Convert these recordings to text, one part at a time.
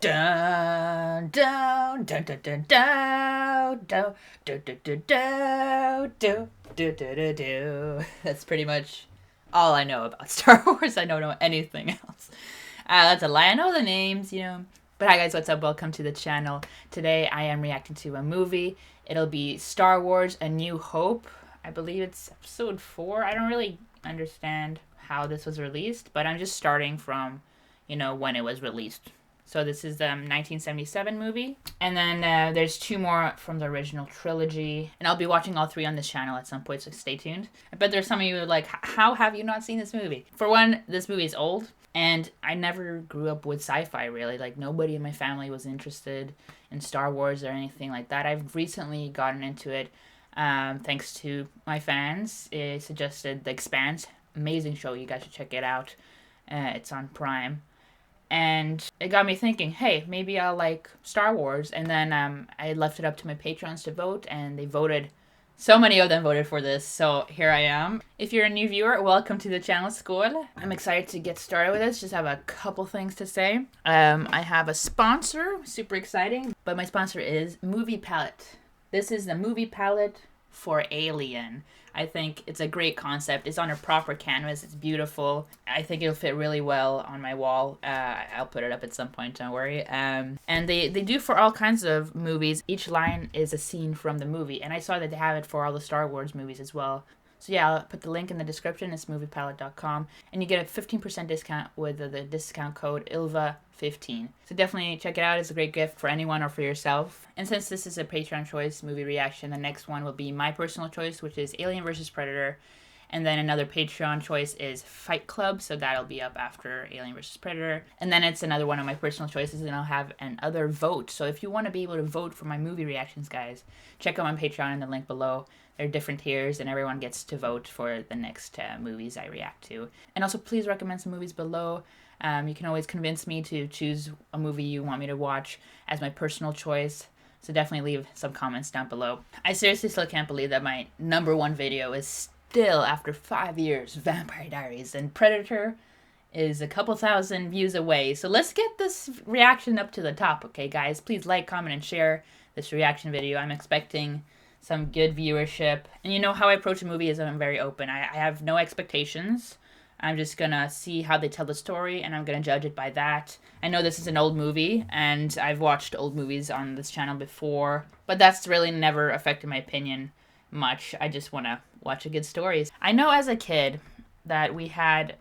Dun dun dun dun dun dun dun dun dun dun dun dun dun dun dun. That's pretty much all I know about Star Wars. I don't know anything else. That's a lie. I know the names, you know. But hi guys, what's up? Welcome to the channel. Today I am reacting to a movie. It'll be Star Wars: A New Hope. I believe it's episode 4. I don't really understand how this was released, but I'm just starting from, you know, when it was released. So this is the 1977 movie. And then there's 2 more from the original trilogy. And I'll be watching all 3 on this channel at some point, so stay tuned. I bet there's some of you who are like, how have you not seen this movie? For one, this movie is old. And I never grew up with sci-fi, really. Like, nobody in my family was interested in Star Wars or anything like that. I've recently gotten into it thanks to my fans. It suggested The Expanse. Amazing show. You guys should check it out. It's on Prime. And it got me thinking, hey, maybe I'll like Star Wars. And then I left it up to my patrons to vote, and they voted. So many of them voted for this, so here I am. If you're a new viewer, welcome to the channel, Skål. I'm excited to get started with this. Just have a couple things to say. I have a sponsor, super exciting, but my sponsor is Movie Palette. This is the Movie Palette for Alien. I think it's a great concept. It's on a proper canvas. It's beautiful. I think it'll fit really well on my wall. I'll put it up at some point, don't worry. And they do for all kinds of movies. Each line is a scene from the movie. And I saw that they have it for all the Star Wars movies as well. So yeah, I'll put the link in the description. It's moviepalette.com. And you get a 15% discount with the discount code ILVA15. So definitely check it out. It's a great gift for anyone or for yourself. And since this is a Patreon choice movie reaction, the next one will be my personal choice, which is Alien vs. Predator. And then another Patreon choice is Fight Club, so that'll be up after Alien vs. Predator. And then it's another one of my personal choices, and I'll have another vote. So if you want to be able to vote for my movie reactions, guys, check out my Patreon in the link below. There are different tiers, and everyone gets to vote for the next movies I react to. And also, please recommend some movies below. You can always convince me to choose a movie you want me to watch as my personal choice. So definitely leave some comments down below. I seriously still can't believe that my #1 video is still, after 5 years, Vampire Diaries, and Predator is a couple thousand views away. So let's get this reaction up to the top, okay, guys? Please like, comment, and share this reaction video. I'm expecting some good viewership. And you know how I approach a movie is I'm very open. I have no expectations. I'm just gonna see how they tell the story, and I'm gonna judge it by that. I know this is an old movie, and I've watched old movies on this channel before, but that's really never affected my opinion much. I just want to watch a good story. I know as a kid that we had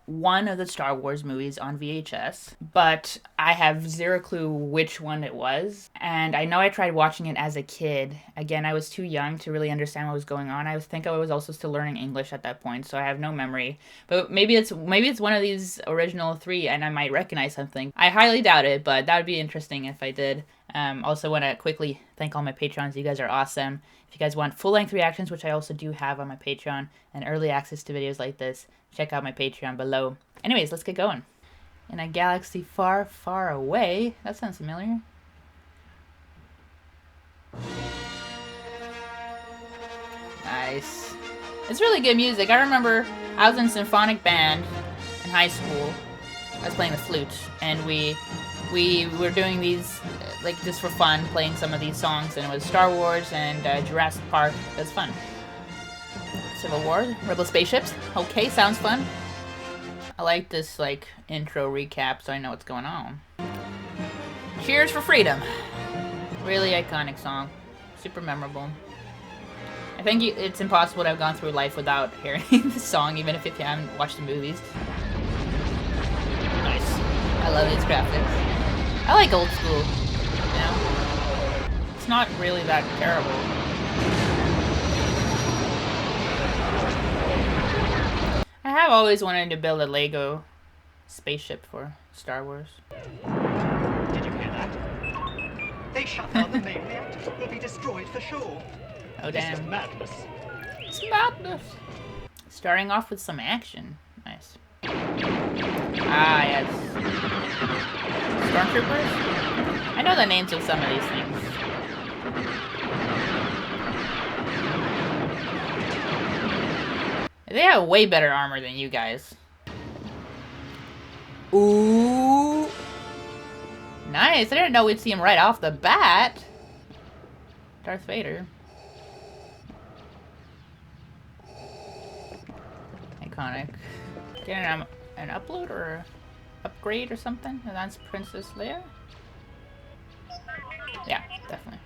one of the Star Wars movies on VHS, but I have zero clue which one it was. And I know I tried watching it as a kid. Again, I was too young to really understand what was going on. I think I was also still learning English at that point, so I have no memory. But maybe it's one of these original 3, and I might recognize something. I highly doubt it, but that would be interesting if I did. Also want to quickly thank all my patrons. You guys are awesome. If you guys want full-length reactions, which I also do have on my Patreon, and early access to videos like this, check out my Patreon below. Anyways, let's get going. In a galaxy far, far away. That sounds familiar. Nice. It's really good music. I remember I was in symphonic band in high school. I was playing the flute, and we were doing these like just for fun, playing some of these songs, and it was Star Wars and Jurassic Park. It was fun. Civil War, Rebel spaceships. Okay, sounds fun. I like this like intro recap, so I know what's going on. Cheers for freedom. Really iconic song, super memorable. I think it's impossible to have gone through life without hearing this song, even if you haven't watched the movies. Nice. I love these graphics. I like old school, you know? It's not really that terrible. I have always wanted to build a Lego spaceship for Star Wars. Did you hear that? They shut down the main reactor. We'll be destroyed for sure. Oh damn. This is madness. It's madness. Starting off with some action. Nice. Ah, yes. Stormtroopers? I know the names of some of these things. They have way better armor than you guys. Ooh. Nice. I didn't know we'd see him right off the bat. Darth Vader. Iconic. Getting an upload or upgrade or something? And that's Princess Leia? Yeah, definitely.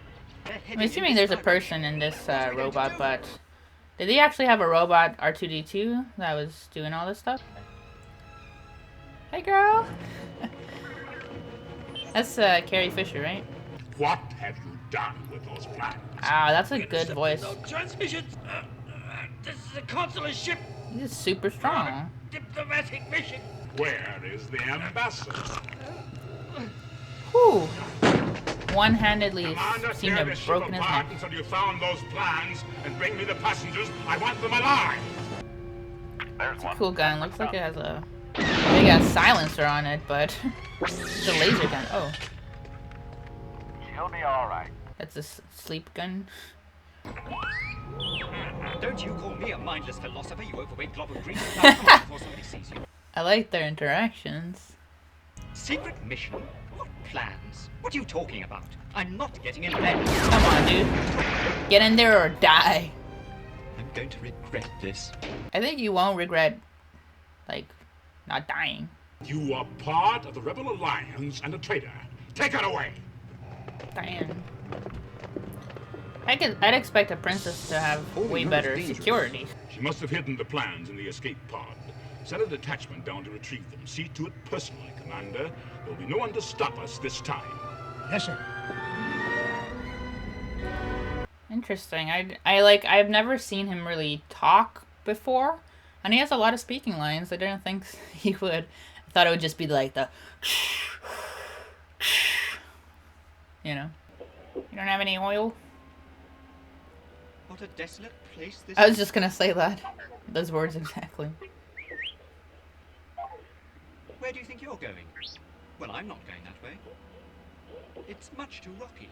I'm assuming there's a person in this robot, but did they actually have a robot R2-D2 that was doing all this stuff? Hey, girl. That's Carrie Fisher, right? What have you done with those plans? Ah, that's a good voice. Transmissions. This is a consular ship. He's super strong. Diplomatic mission. Where is the ambassador? Whew. One-handedly Commander, seemed to tear have this ship broken his apart neck. until you found those plans and bring me the passengers. I want them alive. It's a cool gun. Looks like it has a big ass silencer on it, but it's a laser gun. Oh. She'll be all right. That's a sleep gun. Don't you call me a mindless philosopher, you overweight glob of grease. Now come on before somebody sees you. I like their interactions. Secret mission? What plans? What are you talking about? I'm not getting in bed. Come on, dude. Get in there or die. I'm going to regret this. I think you won't regret, like, not dying. You are part of the Rebel Alliance and a traitor. Take her away. Diane. I'd expect a princess to have way better security. She must have hidden the plans in the escape pod. Send a detachment down to retrieve them. See to it personally, Commander. There'll be no one to stop us this time. Yes, sir. Interesting. I've never seen him really talk before, and he has a lot of speaking lines. I didn't think he would. I thought it would just be like the, you know. You don't have any oil? What a desolate place this I was is. just gonna say that. Those words exactly. Where do you think you're going? Well, I'm not going that way. It's much too rocky.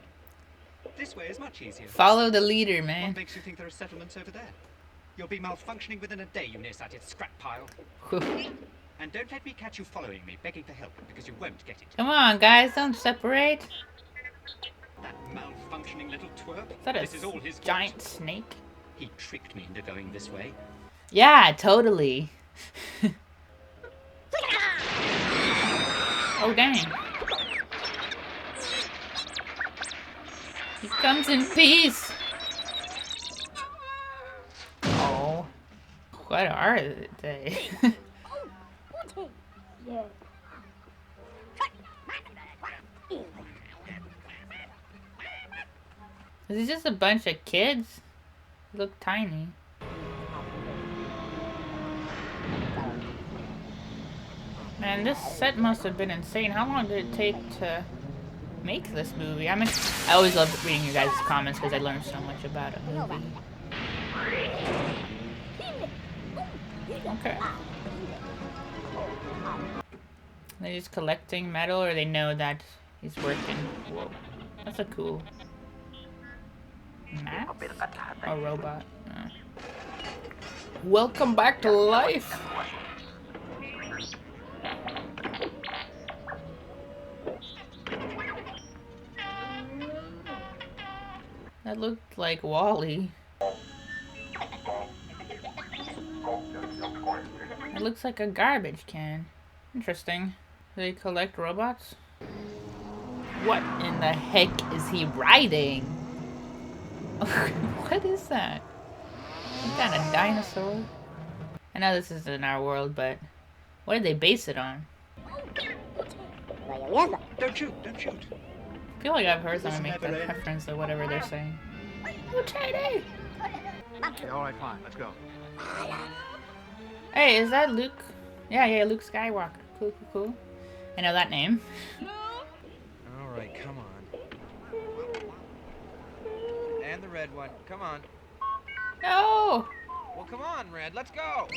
This way is much easier. Follow the leader, What man. makes you think there are settlements over there? You'll be malfunctioning within a day, you nearsighted scrap pile. Whew. And don't let me catch you following me, begging for help, because you won't get it. Come on, guys, don't separate. That malfunctioning little twerp. Is that a This is all his giant fault. snake? He tricked me into going this way. Yeah, totally. Oh, dang. He comes in peace. Oh. What are they? Is it just a bunch of kids? They look tiny. Man, this set must have been insane. How long did it take to make this movie? I always love reading your guys' comments because I learned so much about a movie. Okay. They're just collecting metal, or they know that he's working. Whoa. That's a cool map? A robot. Oh. Welcome back to life! That looked like Wall-E. It looks like a garbage can. Interesting. Do they collect robots? What in the heck is he riding? What is that? Some kind of dinosaur? I know this is in our world, but what did they base it on? Don't shoot, don't shoot. I feel like I've heard someone make that reference to whatever they're saying. Oh, Teddy! Okay, all right, fine. Let's go. Hey, is that Luke? Yeah, Luke Skywalker. Cool. I know that name. All right, come on. And the red one. Come on. No! Well, come on, Red. Let's go.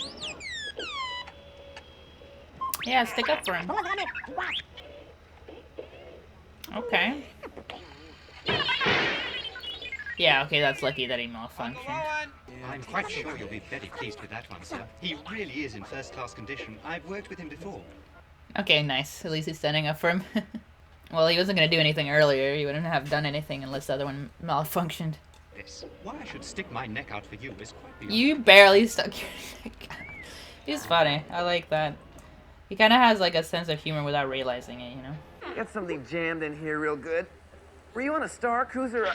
Yeah, stick up for him. Okay. Yeah, okay, that's lucky that he malfunctioned. I'm quite sure you'll be very pleased with that one, sir. He really is in first-class condition. I've worked with him before. Okay, nice. At least he's standing up for him. Well, he wasn't gonna do anything earlier. He wouldn't have done anything unless the other one malfunctioned. This. Why I should stick my neck out for you is quite beyond. You barely stuck your neck out. He's funny. I like that. He kind of has like a sense of humor without realizing it, you know? Got something jammed in here real good. Were you on a Star Cruiser?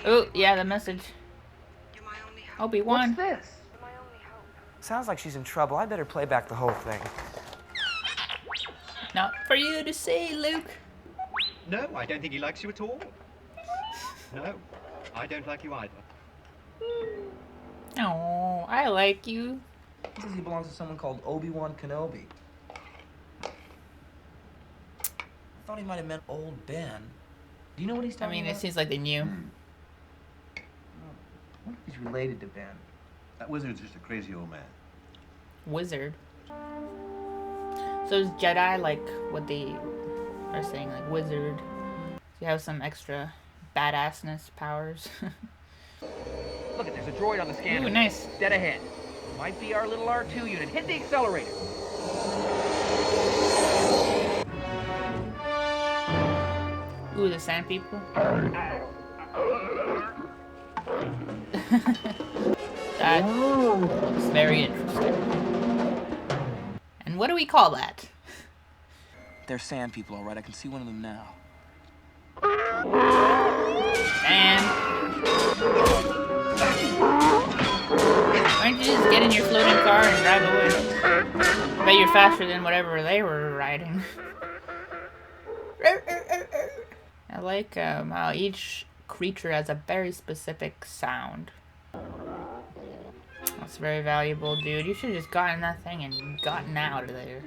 Oh, yeah, the message. Obi-Wan. What's this? Sounds like she's in trouble. I better play back the whole thing. Not for you to say, Luke. No, I don't think he likes you at all. No, I don't like you either. Oh, I like you. He says he belongs to someone called Obi-Wan Kenobi. I thought he might have meant old Ben. Do you know what he's I talking mean, about? it seems like they knew. What if he's related to Ben? That wizard's just a crazy old man. Wizard. So is Jedi like what they are saying, like wizard? So you have some extra badassness powers. Look, there's a droid on the scanner. Ooh, nice. Dead ahead. Might be our little R2 unit. Hit the accelerator. Ooh, the sand people. That looks very interesting. And what do we call that? They're sand people, all right. I can see one of them now. And why don't you just get in your floating car and drive away? Bet you're faster than whatever they were riding. I like how each creature has a very specific sound. That's very valuable, dude. You should have just gotten that thing and gotten out of there.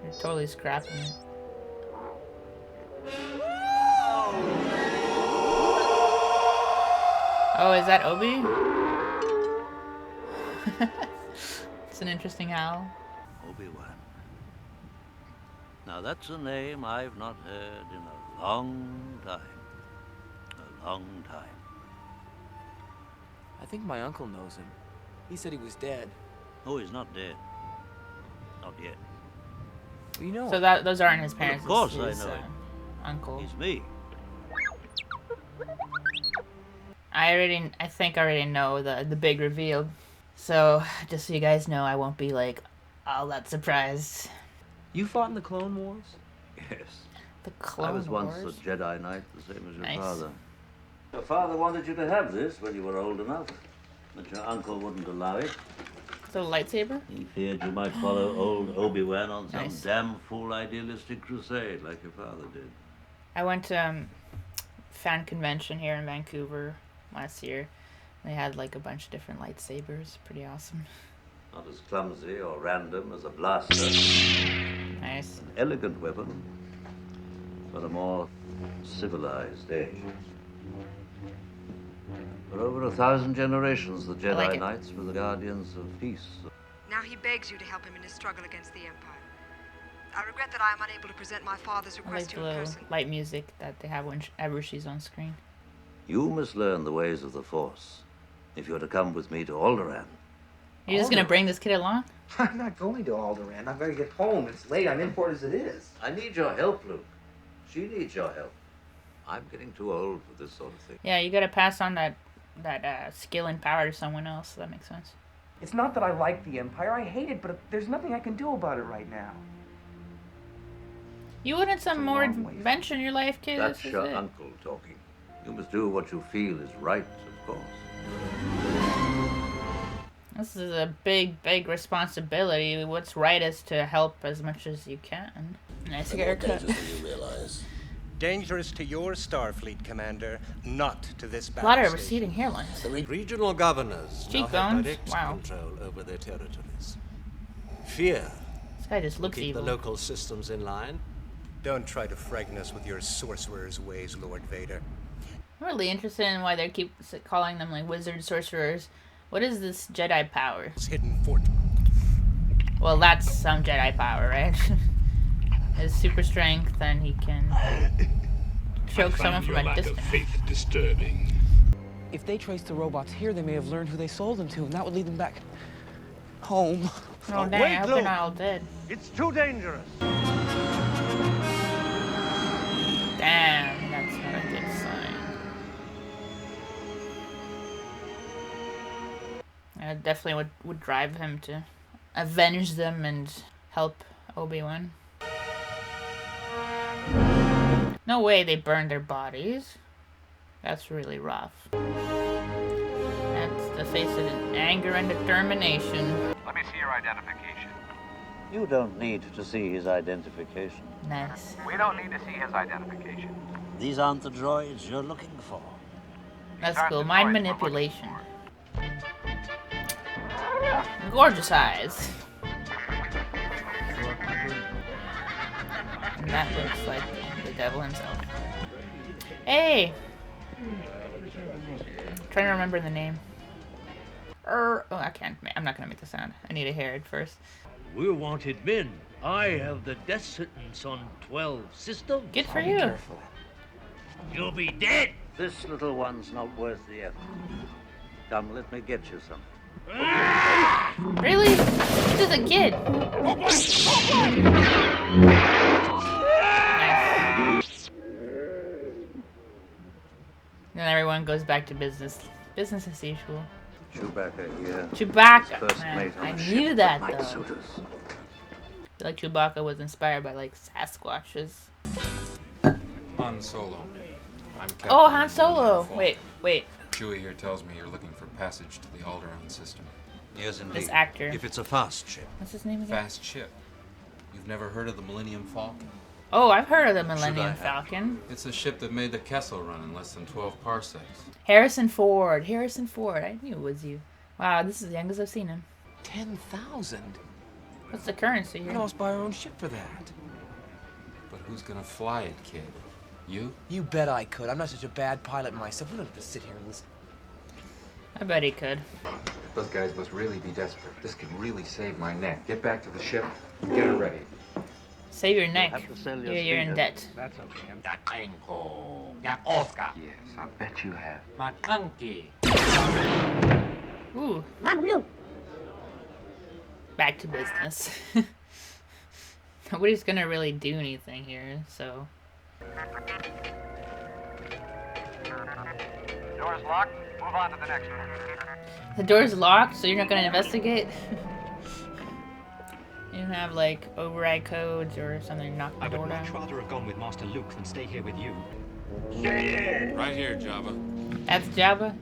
You're totally scrapping it. Oh, is that Obi? It's an interesting howl. Obi-Wan. Now that's a name I've not heard in a long time. A long time. I think my uncle knows him. He said he was dead. Oh, he's not dead. Not yet. Well, you know So that those aren't his parents. Of course it's his, I know him. Uncle. He's me. I think I already know the big reveal. So just so you guys know, I won't be like all that surprised. You fought in the Clone Wars? Yes. The Clone I was once Wars. a Jedi Knight, the same as your Nice. father. Your father wanted you to have this when you were old enough, but your uncle wouldn't allow it. So lightsaber? He feared you might follow old Obi-Wan on some Nice. damn fool idealistic crusade like your father did. I went to fan convention here in Vancouver last year. They had like a bunch of different lightsabers. Pretty awesome. Not as clumsy or random as a blaster. Nice. An elegant weapon, but a more civilized age. For over 1,000 generations, the Jedi like it. Knights were the guardians of peace. Now he begs you to help him in his struggle against the Empire. I regret that I am unable to present my father's I like request the to you in little person. light music that they have whenever she's on screen. You must learn the ways of the Force if you're to come with me to Alderaan. You're just gonna bring this kid along? I'm not going to Alderaan. I've got to get home. It's late. I'm in port as it is. I need your help, Luke. She needs your help. I'm getting too old for this sort of thing. Yeah, you gotta pass on that skill and power to someone else. So that makes sense. It's not that I like the Empire. I hate it, but there's nothing I can do about it right now. You wanted some more long way. adventure in your life, kid. That's This is your it. uncle talking. You must do what you feel is right, of course. This is a big, big responsibility. What's right is to help as much as you can. Nice haircut. Dangerous to your Starfleet, Commander, not to this A battle lot of station. receding hairlines. The regional governors now have Cheekbones? direct Wow. control over their territories. Fear This guy just will looks keep evil. the local systems in line. Don't try to frighten us with your sorcerer's ways, Lord Vader. I'm really interested in why they keep calling them like wizard sorcerers. What is this Jedi power? It's hidden fort. Well, that's some Jedi power, right? His super strength, and he can choke I someone find from your a lack distance. of faith disturbing. If they trace the robots here, they may have learned who they sold them to, and that would lead them back home. Oh, dang, I hope they're not all dead. It's too dangerous. Damn, that's not a good sign. I definitely would drive him to avenge them and help Obi-Wan. No way they burned their bodies. That's really rough. That's the face of anger and determination. Let me see your identification. You don't need to see his identification. Nice. We don't need to see his identification. These aren't the droids you're looking for. That's cool. Mind manipulation. Gorgeous eyes. And that looks like the devil himself. Hey! Trying to remember the name. Oh, I can't. I'm not gonna make the sound. I need to hear it first. We're wanted men. I have the death sentence on 12 systems. Good for you. You'll be dead. This little one's not worth the effort. Come, let me get you something. Really? This is a kid. Nice. Then everyone goes back to business. Business as usual. Chewbacca here. Chewbacca. First Man, mate on I a knew ship that might though. suit us. I feel like Chewbacca was inspired by like Sasquatches. Han Solo. I'm Captain Oh, Han Solo. Falcon. Wait. Chewie here tells me you're looking for passage to the Alderaan system. Yes, indeed. This actor. If it's a fast ship. What's his name again? Fast ship. You've never heard of the Millennium Falcon? Oh, I've heard of the Millennium Falcon. It's a ship that made the Kessel run in less than 12 parsecs. Harrison Ford. I knew it was you. Wow, this is the youngest I've seen him. 10,000? What's the currency here? We almost buy our own ship for that. But who's gonna fly it, kid? You? You bet I could. I'm not such a bad pilot myself. We don't have to sit here and listen. I bet he could. Those guys must really be desperate. This could really save my neck. Get back to the ship and get her ready. Save your neck. have to sell your You're in speeder. debt. That's okay. Yes, I bet you have. Ooh. Back to business. Nobody's gonna really do anything here, so. Door's locked. Move on to the next one. The door's locked, so you're not gonna investigate? You don't have like override codes or something knock the I door would much down? rather have gone with Master Luke than stay here with you. Right here, Jabba. That's Jabba?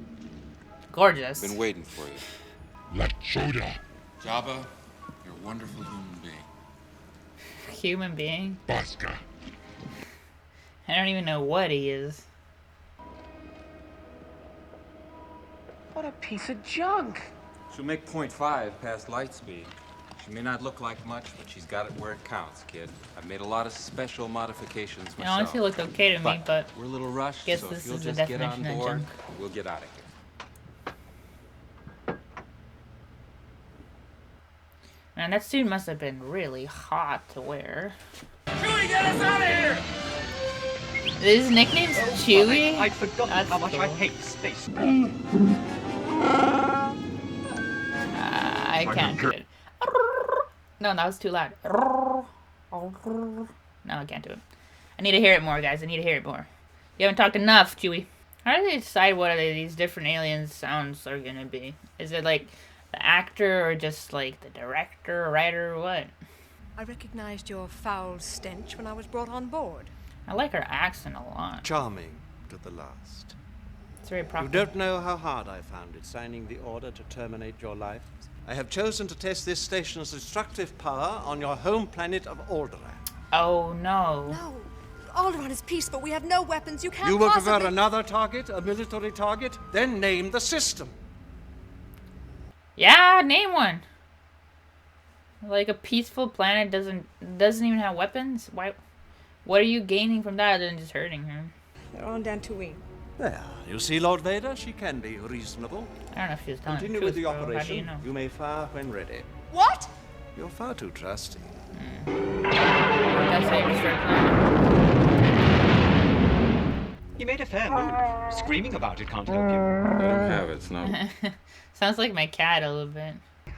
Gorgeous. Been waiting for you. Lachoda. Jabba, you're a wonderful human being. Human being? Bosca. I don't even know what he is. What a piece of junk. She'll make 0.5 past light speed. She may not look like much, but she's got it where it counts, kid. I've made a lot of special modifications myself. It honestly looked okay to me, but we're a little rushed, guess so this if you'll is the just get on definition of board, junk. we'll get out of here. Man, that suit must have been really hot to wear. Chewie, get us out of here! His nickname's Chewie? I'd forgotten That's how much I cool. hate space. I can't do it. No, that was too loud. No, I can't do it. I need to hear it more, guys. I need to hear it more. You haven't talked enough, Chewie. How do they decide what these different aliens' sounds are gonna be? Is it like the actor or just like the director or writer or what? I recognized your foul stench when I was brought on board. I like her accent a lot. Charming to the last. It's very proper. You don't know how hard I found it signing the order to terminate your life. I have chosen to test this station's destructive power on your home planet of Alderaan. Oh no. No, Alderaan is peace, but we have no weapons. You can't You would possibly... prefer another target, a military target? Then name the system. Yeah, name one. Like a peaceful planet doesn't even have weapons. Why? What are you gaining from that other than just hurting her? They're on Dantooine. There, you see, Lord Vader, she can be reasonable. I don't know if she was telling Continue the with truth, the bro. How do operation. you know? You may fire when ready. What? You're far too trusting. That's how you destroy planet. You made a fair move. Screaming about it can't help you. Let him have it, Snow. Sounds like my cat a little bit.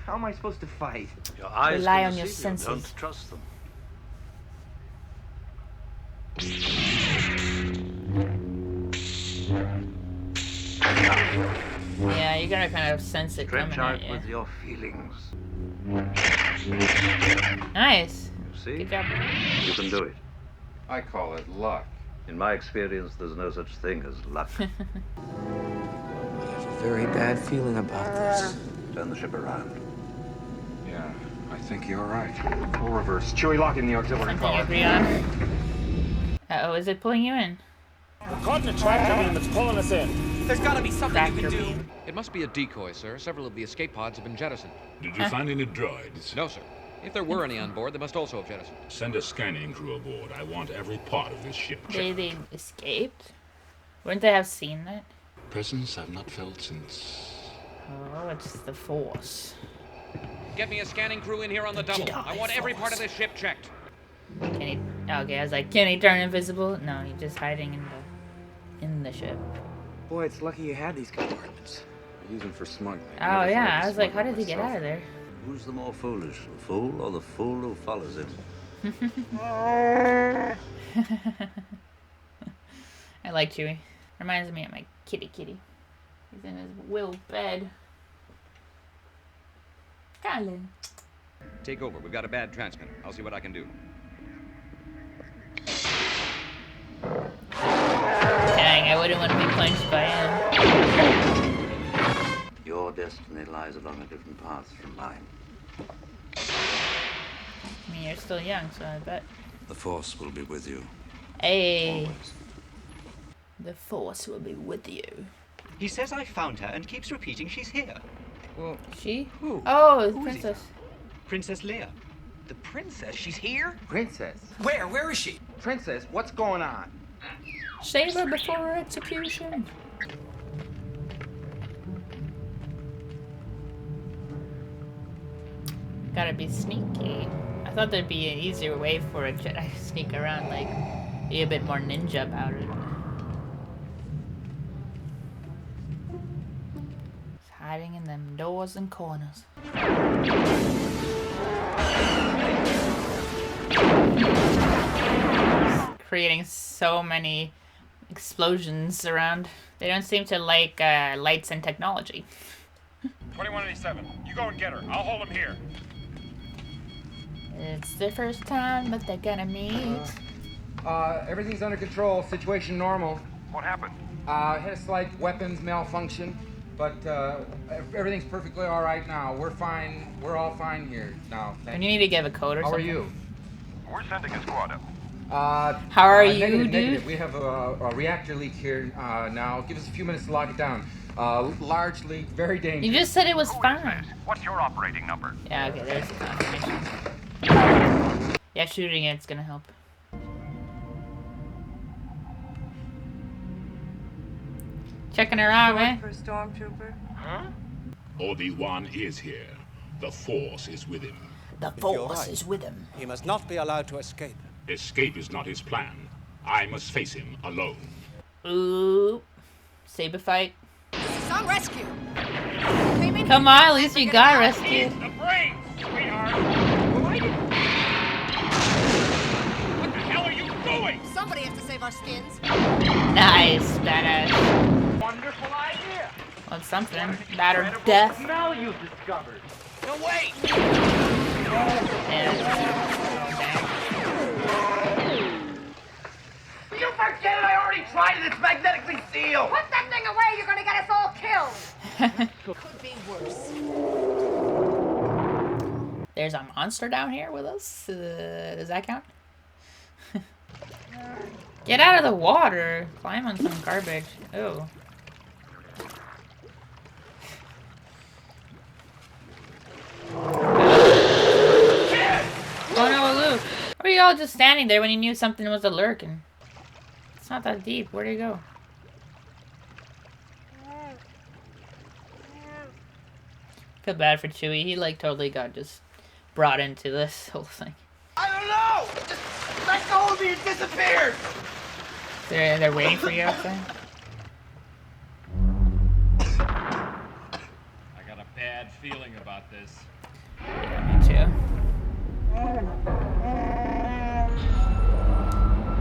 How am I supposed to fight? Your eyes Rely can on your deceive you. senses. Don't trust them. Yeah, you're gonna kind of sense it Stretch coming out at you. with your feelings. Nice. You see? Good job. You can do it. I call it luck. In my experience, there's no such thing as luck. I have a very bad feeling about this. Turn the ship around. Yeah, I think you're right. Full reverse. Chewie, lock in the auxiliary Something you power. agree on. Uh-oh, is it pulling you in? We're caught in a tractor beam that's pulling us in. There's gotta be something you can do. It must be a decoy, sir. Several of the escape pods have been jettisoned. Did you find any droids? No, sir. If there were any on board, they must also have jettisoned. Send a scanning crew aboard. I want every part of this ship checked. They escaped? Wouldn't they have seen that? Presence I've not felt since... Oh, it's the Force. Get me a scanning crew in here on the double. Jedi I want every part of Force. this ship checked. Can he? Okay, I was like, can he turn invisible? No, he's just hiding in the ship. Boy, it's lucky you had these compartments. I use them for smuggling. Oh yeah, I was like, how did he get out of there? Who's the more foolish, the fool or the fool who follows it? I like Chewie. Reminds me of my kitty. He's in his will bed. Colin. Take over. We've got a bad transmitter. I'll see what I can do. Dang, I wouldn't want to be punched by him. Your destiny lies along a different path from mine. I mean, you're still young, so I bet. The Force will be with you. Hey. Always. The Force will be with you. He says I found her and keeps repeating she's here. Well, She? who? Oh, Who is he? Princess. Princess Leia. The princess? She's here? Princess? Where? Where is she? Princess, what's going on? Save her before her execution. Gotta be sneaky. I thought there'd be an easier way for a Jedi to sneak around, like, be a bit more ninja about it. It's hiding in them doors and corners. Creating so many explosions around. They don't seem to like lights and technology. 2187, you go and get her. I'll hold him here. It's the first time, but they're gonna meet. Everything's under control. Situation normal. What happened? Had a slight weapons malfunction, but everything's perfectly all right now. We're fine. We're all fine here now. And you need to give a code or How something. are you? We're sending a squad up. How are you, negative, dude? Negative. We have a reactor leak here now. Give us a few minutes to lock it down. Large leak, very dangerous. You just said it was fine. What's your operating number? Yeah, okay, there's the confirmation. Yeah, shooting it's gonna help. Checking her out, man. For a stormtrooper. Huh? Obi-Wan is here. The Force is with him. The If you're Force right, is with him. He must not be allowed to escape. Escape is not his plan. I must face him alone. Ooh. Saber fight. Some rescue. Come on, at least you got rescued. The brains, sweetheart. What the hell are you doing? Somebody has to save our skins. Nice, badass. Wonderful idea. Well, it's something. Matter of death. Smell you discovered. No, wait! You forget it! I already tried it! It's magnetically sealed! Put that thing away, you're gonna get us all killed. Could be worse. There's a monster down here with us. Does that count? Get out of the water. Climb on some garbage. Oh. Oh no, Luke. Why are you all just standing there when you knew something was lurking? It's not that deep. Where'd he go? Feel bad for Chewie. He like totally got just brought into this whole thing. I don't know! Just let go of me and disappeared! They're waiting for you outside. I got a bad feeling about this.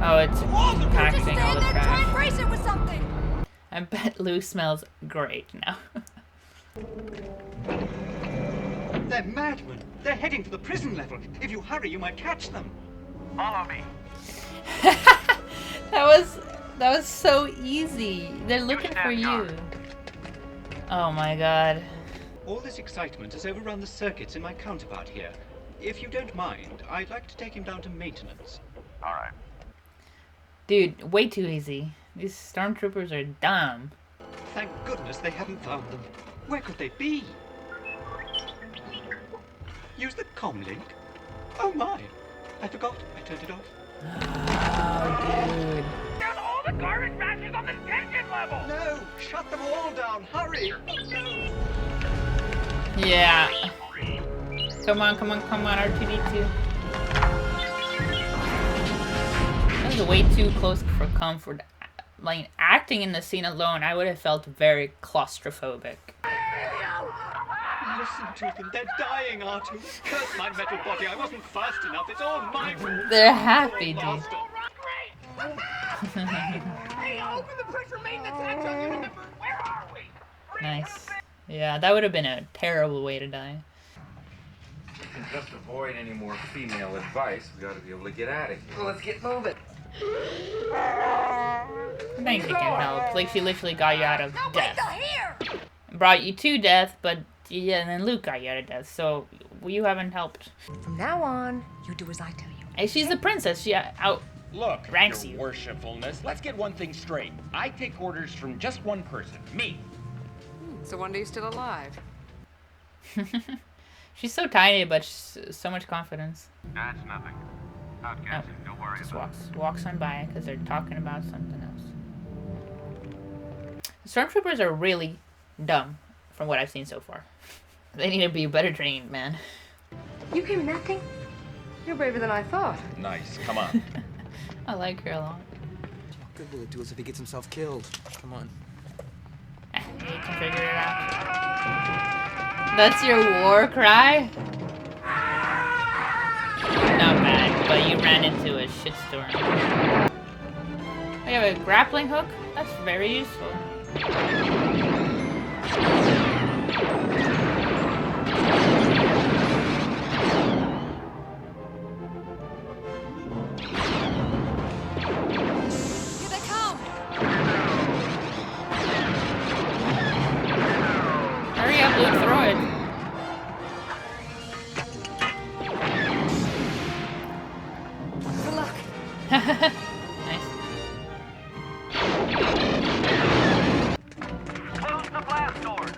Oh, it's compacting all the Try and trash. brace it with something. I bet Lou smells great now. They're madmen. They're heading for the prison level. If you hurry, you might catch them. Follow me. That was so easy. They're looking for you. Oh my god. All this excitement has overrun the circuits in my counterpart here. If you don't mind, I'd like to take him down to maintenance. All right. Dude, way too easy. These stormtroopers are dumb. Thank goodness they haven't found them. Where could they be? Use the comlink? Oh my! I forgot. I turned it off. Oh, dude. There's all the garbage matches on the tension level. No! Shut them all down! Hurry! No! Yeah. Come on, R2-D2. That was way too close for comfort. Like, acting in the scene alone, I would have felt very claustrophobic. Listen to them. They're dying, R2. Curse my metal body. I wasn't fast enough. It's all my fault. They're happy, dude. Hey, open the pressure maintenance hatch on unit number. Where are we? Nice. Yeah, that would have been a terrible way to die. And just to avoid any more female advice, we gotta be able to get out of here. Well, let's get moving. Thanks, you can help. Like, she literally got you out of death. Here. Brought you to death, but yeah, and then Luke got you out of death, so you haven't helped. From now on, you do as I tell you. Hey, she's a princess. She Look, ranks your you. worshipfulness, let's get one thing straight. I take orders from just one person, me. It's a wonder you're still alive. She's so tiny, but so much confidence. That's nothing. Outcast, don't worry Just about walks on by because they're talking about something else. Stormtroopers are really dumb, from what I've seen so far. They need to be better trained, man. You came in that thing? You're braver than I thought. Nice, come on. I like her a lot. What good will it do us if he gets himself killed? Come on. You can figure it out. That's your war cry? Not bad, but you ran into a shitstorm. We have a grappling hook? That's very useful. Here they come. Hurry up, Luke, throw it. Good luck. Nice. Close the blast doors.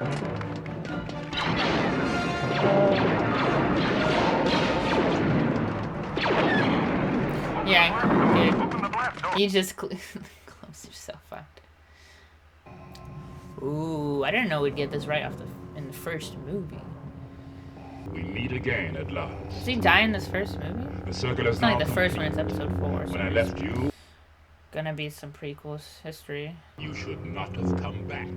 Yeah, good. You just close yourself out. Ooh, I didn't know we'd get this right off in the first movie. We meet again at last. Does he die in this first movie? The circle is It's not now like the first one, complete. it's episode 4. So When I there's left you, gonna be some prequels history. you should not have come back.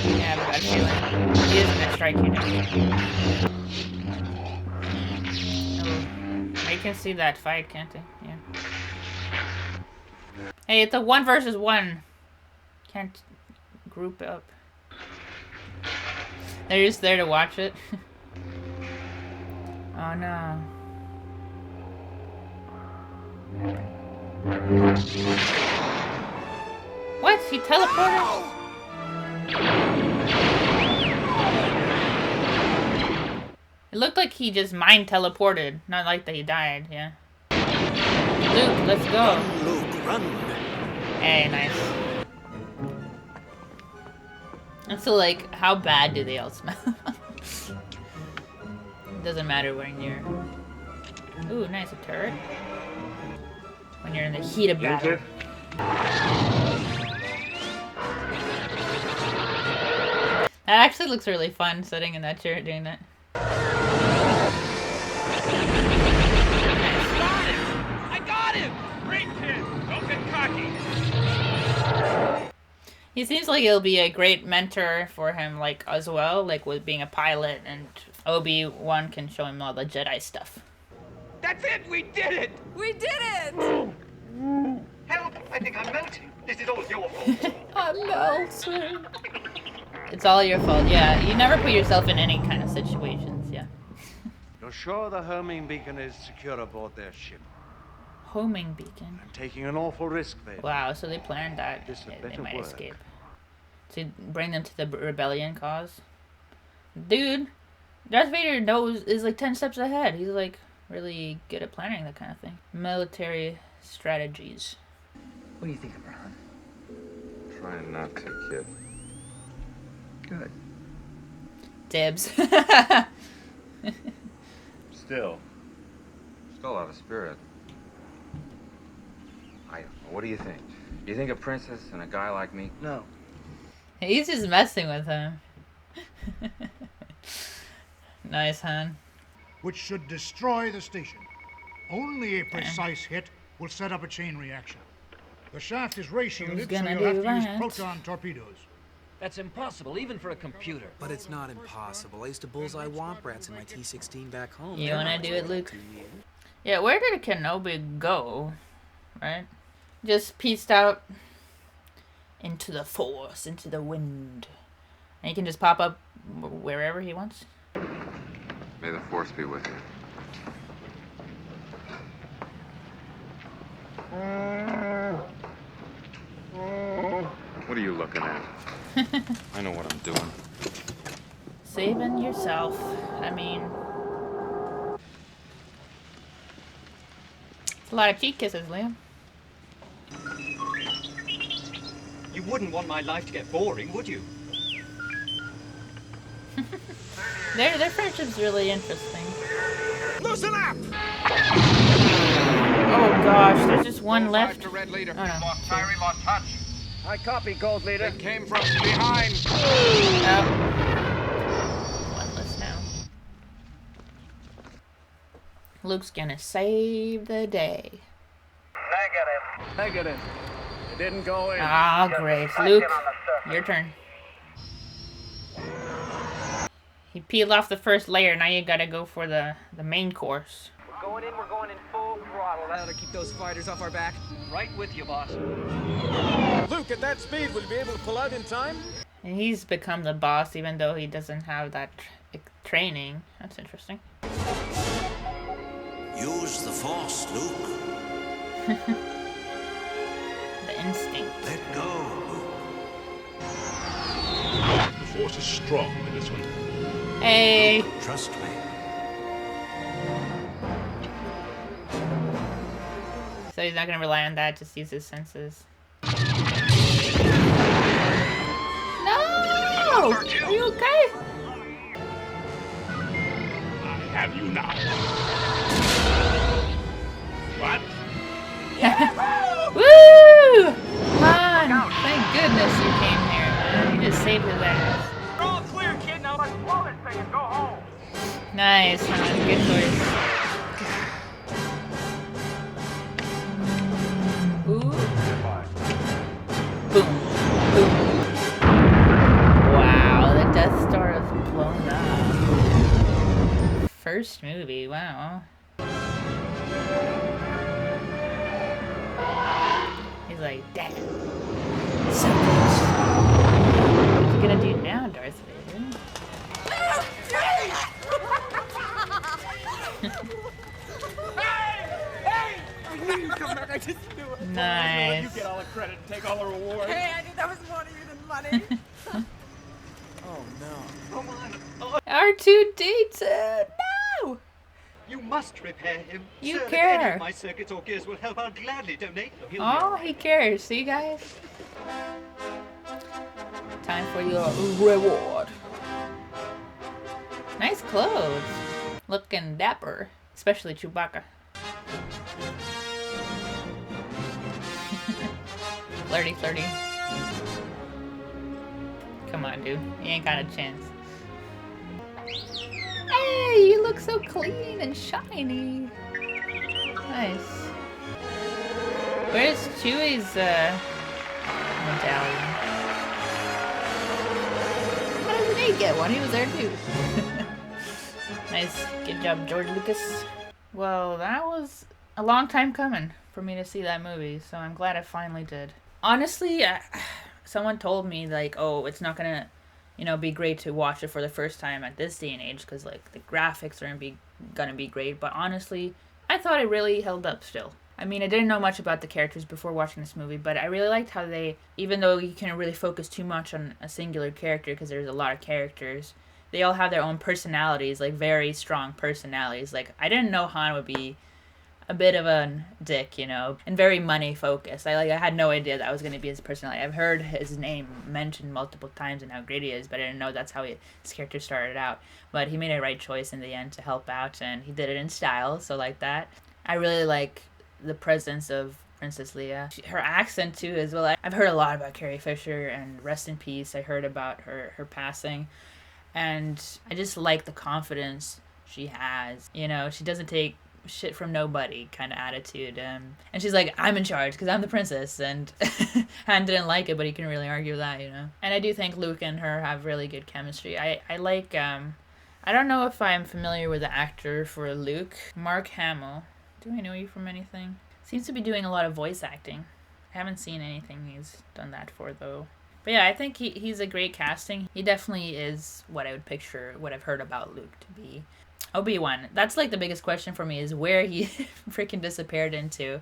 Yeah, I have a bad feeling. He is gonna strike you down. Oh, they can see that fight, can't they? Yeah. Hey, it's a 1 versus 1. Can't group up. They're just there to watch it. Oh no. What? He teleported? It looked like he just mind teleported, not like that he died, yeah. Luke, let's go. Luke, run. Hey, nice. And so, like, how bad do they all smell? It doesn't matter when you're... Ooh, nice, a turret. When you're in the heat of battle. That actually looks really fun, sitting in that chair doing that. I got him! Great kid! Don't get cocky! He seems like he'll be a great mentor for him, like, as well, like, with being a pilot, and Obi-Wan can show him all the Jedi stuff. That's it! We did it! We did it! Help! I think I'm melting. This is all your fault. I'm melting. It's all your fault, yeah. You never put yourself in any kind of situations, yeah. You're sure the homing beacon is secure aboard their ship? Homing beacon. I'm taking an awful risk, Vader. Wow, so they planned that they might escape. To bring them to the rebellion cause. Dude, Darth Vader is like 10 steps ahead. He's like really good at planning that kind of thing. Military strategies. What do you think of her, hon? Trying not to, kid. Good. Dibs. Still out of spirit. I don't know. What do you think? Do you think a princess and a guy like me? No. He's just messing with him. Nice, hon. Which should destroy the station. Only a precise hit will set up a chain reaction. The shaft is ray shielded, so you'll have to use proton torpedoes. That's impossible, even for a computer. But it's not impossible. I used to bullseye womp rats in my T-16 back home. You wanna do it, Luke? Yeah, where did Kenobi go? Right? Just pieced out into the force, into the wind. And he can just pop up wherever he wants. May the force be with you. What are you looking at? I know what I'm doing. Saving yourself. I mean... It's a lot of cheek kisses, Liam. You wouldn't want my life to get boring, would you? Their friendship's really interesting. Loosen up! Oh gosh, there's just one left. To Red Leader. Oh, no. Lost firing, lost touch. I copy, Gold Leader. It came from behind. Oh. One less now. Luke's gonna save the day. Negative. It didn't go in. Ah, great. Luke, your turn. He peeled off the first layer, now you gotta go for the main course. We're going in full throttle. How to keep those fighters off our back? Right with you, boss. Luke, at that speed, will you be able to pull out in time? And he's become the boss even though he doesn't have that training. That's interesting. Use the Force, Luke. The instinct. Let go, Luke. The Force is strong in this one. Hey. Trust me. So he's not gonna rely on that, just use his senses. No! Are you okay? I have you now. What? Woo! Han! Thank goodness you came here, man. You just saved his ass. We're all clear, kid. Now let's blow this thing and go home. Nice, Han. Good choice. Ooh. Boom. Boom. Wow, the Death Star is blown up. First movie, wow. He's like, damn. So close. What you gonna do now, Darth Vader? Come back, I just knew it. Nice. You get all the credit and take all the reward. Hey, I knew that was more to you than money. Oh no. Come on. R2-D2, no! You must repair him. You Sir, if care. any of my circuits or gears will help, I'll gladly donate. Oh, he cares. See, guys? Time for your reward. Nice clothes. Looking dapper. Especially Chewbacca. Flirty, flirty. Come on, dude. You ain't got a chance. Hey, you look so clean and shiny. Nice. Where's Chewie's medallion? he'd get one. He was there too. Nice. Good job, George Lucas. Well, that was a long time coming for me to see that movie, so I'm glad I finally did. Honestly, someone told me, like, oh, it's not gonna, be great to watch it for the first time at this day and age, because, like, the graphics aren't gonna be great, but honestly, I thought it really held up still. I mean, I didn't know much about the characters before watching this movie, but I really liked how they, even though you can't really focus too much on a singular character, because there's a lot of characters, they all have their own personalities, like, very strong personalities. Like, I didn't know Han would be a bit of a dick, and very money focused. I had no idea that was going to be his personality. I've heard his name mentioned multiple times and how great he is, but I didn't know that's how his character started out. But he made a right choice in the end to help out, and he did it in style, so like that. I really like the presence of Princess Leia. Her accent too as well. I've heard a lot about Carrie Fisher, and rest in peace. I heard about her passing, and I just like the confidence she has. She doesn't take shit from nobody kind of attitude, and she's like, I'm in charge because I'm the princess, and Han didn't like it, but he couldn't really argue that, and I do think Luke and her have really good chemistry. I like I don't know if I'm familiar with the actor for Luke, Mark Hamill. Do I know you from anything? Seems to be doing a lot of voice acting. I haven't seen anything he's done that for though. But yeah, I think he's a great casting. He definitely is what I would picture, what I've heard about Luke to be. Obi-Wan, that's like the biggest question for me, is where he freaking disappeared into.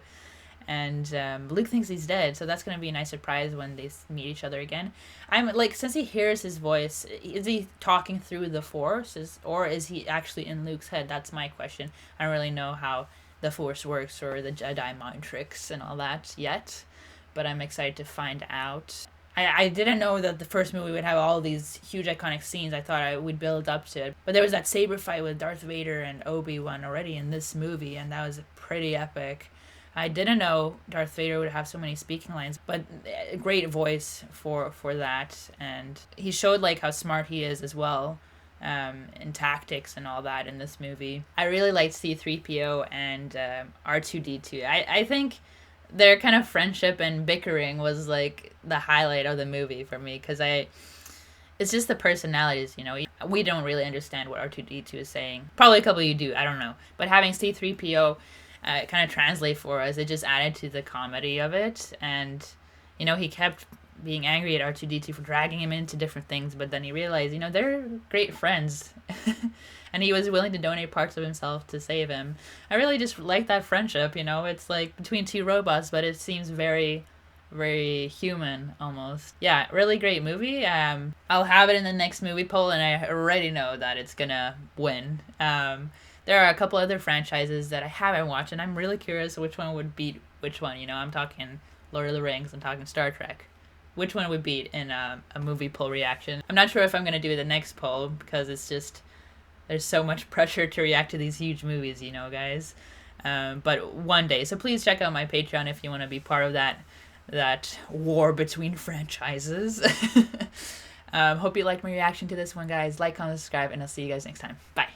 And Luke thinks he's dead, so that's going to be a nice surprise when they meet each other again. I'm like, since he hears his voice, is he talking through the Force, or is he actually in Luke's head? That's my question. I don't really know how the Force works or the Jedi mind tricks and all that yet, but I'm excited to find out. I didn't know that the first movie would have all these huge iconic scenes. I thought I would build up to it. But there was that saber fight with Darth Vader and Obi-Wan already in this movie, and that was pretty epic. I didn't know Darth Vader would have so many speaking lines, but a great voice for that. And he showed like how smart he is as well, in tactics and all that in this movie. I really liked C-3PO and R2-D2. I think their kind of friendship and bickering was like the highlight of the movie for me, because it's just the personalities, we don't really understand what R2-D2 is saying. Probably a couple of you do, I don't know, but having C-3PO kind of translate for us, it just added to the comedy of it. And he kept being angry at R2-D2 for dragging him into different things, but then he realized they're great friends. And he was willing to donate parts of himself to save him. I really just like that friendship, it's like between two robots, but it seems very, very human almost. Yeah, really great movie. I'll have it in the next movie poll, and I already know that it's gonna win. There are a couple other franchises that I haven't watched, and I'm really curious which one would beat which one. I'm talking Lord of the Rings, I'm talking Star Trek. Which one would beat in a movie poll reaction? I'm not sure if I'm gonna do the next poll, because it's just, there's so much pressure to react to these huge movies, guys. But one day. So please check out my Patreon if you want to be part of that war between franchises. Hope you liked my reaction to this one, guys. Like, comment, subscribe, and I'll see you guys next time. Bye.